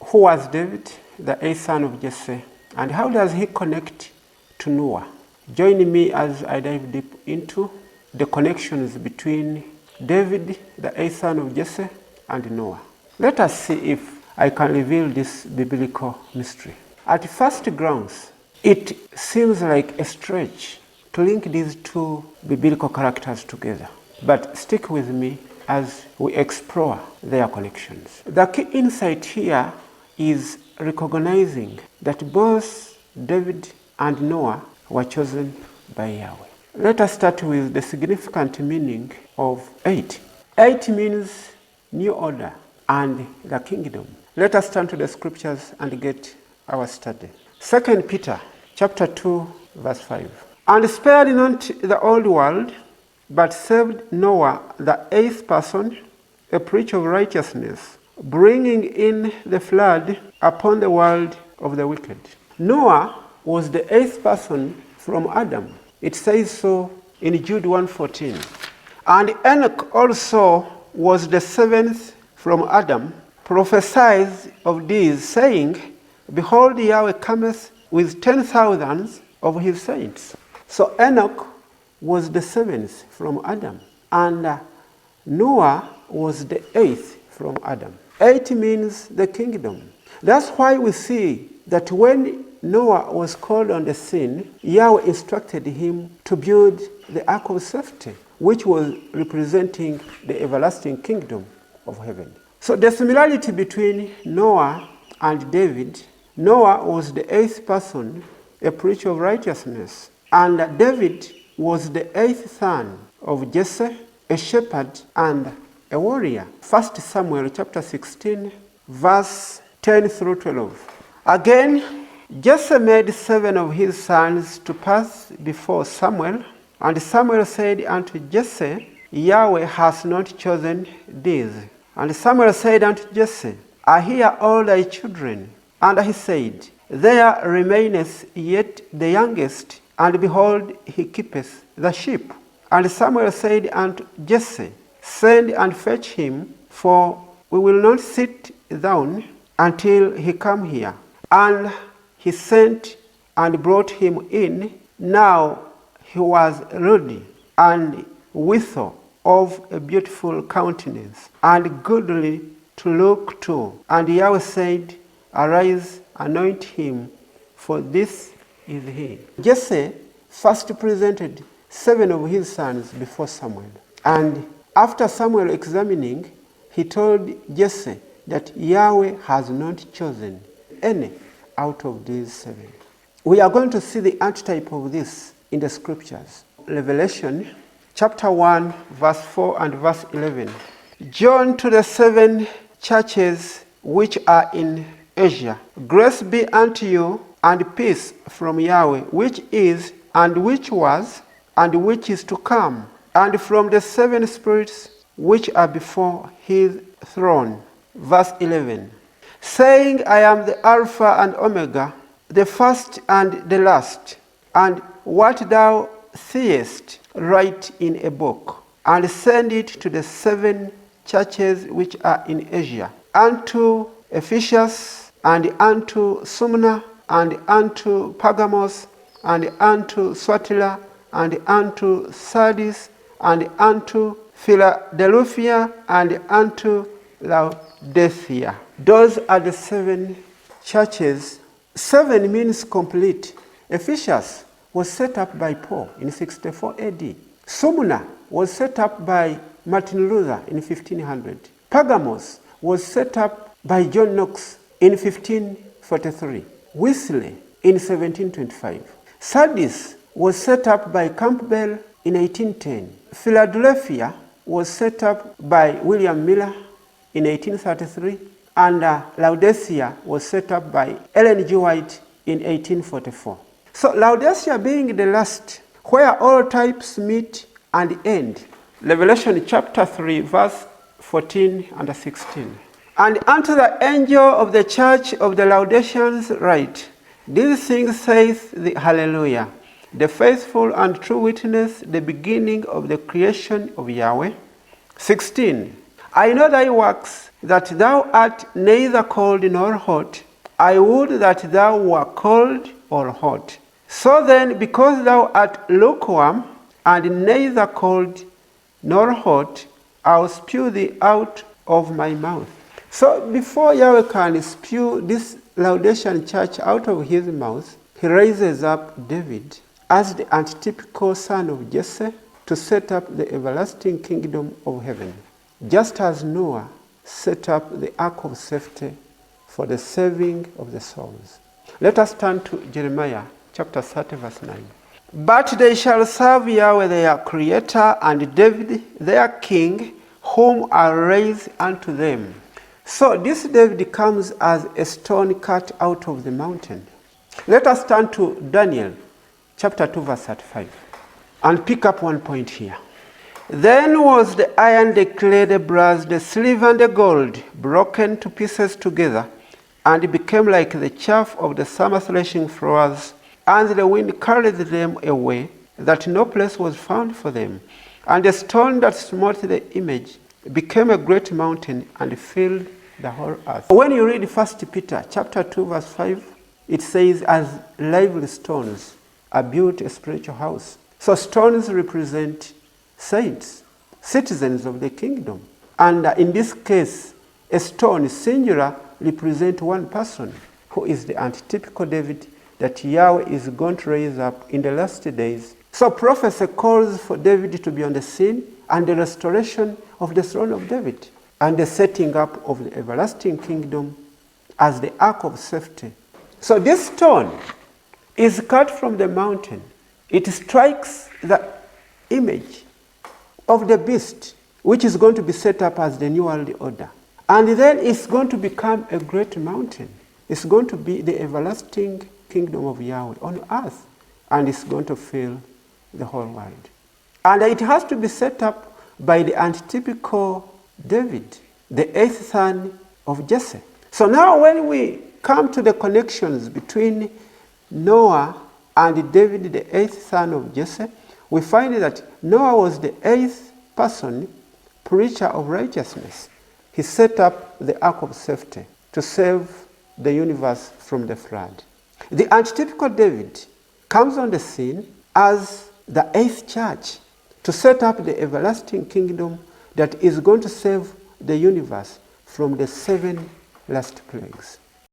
Who was David, the eighth son of Jesse, and how does he connect to Noah? Join me as I dive deep into the connections between David, the eighth son of Jesse, and Noah. Let us see if I can reveal this biblical mystery. At first glance, it seems like a stretch to link these two biblical characters together. But stick with me as we explore their connections. The key insight here is recognizing that both David and Noah were chosen by Yahweh. Let us start with the significant meaning of 8. 8 means new order and the kingdom. Let us turn to the scriptures and get our study. 2 Peter chapter 2, verse 5. And spared not the old world, but saved Noah, the eighth person, a preacher of righteousness, bringing in the flood upon the world of the wicked. Noah was the eighth person from Adam. It says so in Jude 1:14. And Enoch also was the seventh from Adam, prophesied of these, saying, Behold, Yahweh cometh with 10,000s of his saints. So Enoch was the seventh from Adam, and Noah was the eighth from Adam. 8 means the kingdom. That's why we see that when Noah was called on the scene, Yahweh instructed him to build the ark of safety, which was representing the everlasting kingdom of heaven. So the similarity between Noah and David: Noah was the eighth person, a preacher of righteousness, and David was the eighth son of Jesse, a shepherd and a warrior. 1 Samuel chapter 16, verse 10 through 12. Again, Jesse made 7 of his sons to pass before Samuel, and Samuel said unto Jesse, Yahweh has not chosen these. And Samuel said unto Jesse, Are here all thy children? And he said, There remaineth yet the youngest, and behold, he keepeth the sheep. And Samuel said unto Jesse, Send and fetch him, for we will not sit down until he come here. And he sent and brought him in. Now he was ruddy and withal of a beautiful countenance, and goodly to look to. And Yahweh said, Arise, anoint him, for this is he. Jesse first presented 7 of his sons before Samuel. And after Samuel examining, he told Jesse that Yahweh has not chosen any out of these 7. We are going to see the archetype of this in the scriptures. Revelation chapter 1, verse 4 and verse 11. John to the 7 churches which are in Asia. Grace be unto you, and peace from Yahweh, which is, and which was, and which is to come, and from the 7 spirits which are before his throne. Verse 11. Saying, I am the Alpha and Omega, the first and the last. And what thou seest, write in a book, and send it to the 7 churches which are in Asia, unto Ephesus, and unto Smyrna, and unto Pergamos, and unto Thyatira, and unto Sardis, and unto Philadelphia, and unto Laodicea. Those are the 7 churches. 7 means complete. Ephesus was set up by Paul in 64 AD. Smyrna was set up by Martin Luther in 1500. Pergamos was set up by John Knox in 1543. Wesley in 1725. Sardis was set up by Campbell in 1810. Philadelphia was set up by William Miller in 1833. And Laodicea was set up by Ellen G. White in 1844. So Laodicea being the last, where all types meet and end. Revelation chapter 3, verse 14 and 16. And unto the angel of the church of the Laodiceans write, These things saith the Hallelujah, the faithful and true witness, the beginning of the creation of Yahweh. 16. I know thy works, that thou art neither cold nor hot. I would that thou wert cold or hot. So then, because thou art lukewarm, and neither cold nor hot, I'll spew thee out of my mouth. So before Yahweh can spew this Laodicean church out of his mouth, he raises up David as the antitypical son of Jesse to set up the everlasting kingdom of heaven, just as Noah set up the ark of safety for the saving of the souls. Let us turn to Jeremiah chapter 30 verse 9. But they shall serve Yahweh their Creator, and David their King, whom I raise unto them. So this David comes as a stone cut out of the mountain. Let us turn to Daniel chapter 2 verse 35 and pick up one point here. Then was the iron, the clay, the brass, the silver, and the gold broken to pieces together, and it became like the chaff of the summer threshing floors, and the wind carried them away, that no place was found for them. And the stone that smote the image became a great mountain and filled the whole earth. When you read 1 Peter chapter 2 verse 5, it says, as lively stones are built a spiritual house. So stones represent saints, citizens of the kingdom. And in this case, a stone, singular, represents one person, who is the antitypical David that Yahweh is going to raise up in the last days. So prophecy calls for David to be on the scene, and the restoration of the throne of David, and the setting up of the everlasting kingdom as the ark of safety. So this stone is cut from the mountain. It strikes the image of the beast, which is going to be set up as the new world order. And then it's going to become a great mountain. It's going to be the everlasting kingdom of Yahweh on earth, and it's going to fill the whole world. And it has to be set up by the antitypical David, the eighth son of Jesse. So now when we come to the connections between Noah and David, the eighth son of Jesse, we find that Noah was the eighth person, preacher of righteousness. He set up the ark of safety to save the universe from the flood. The antitypical David comes on the scene as the eighth church to set up the everlasting kingdom that is going to save the universe from the 7 last plagues.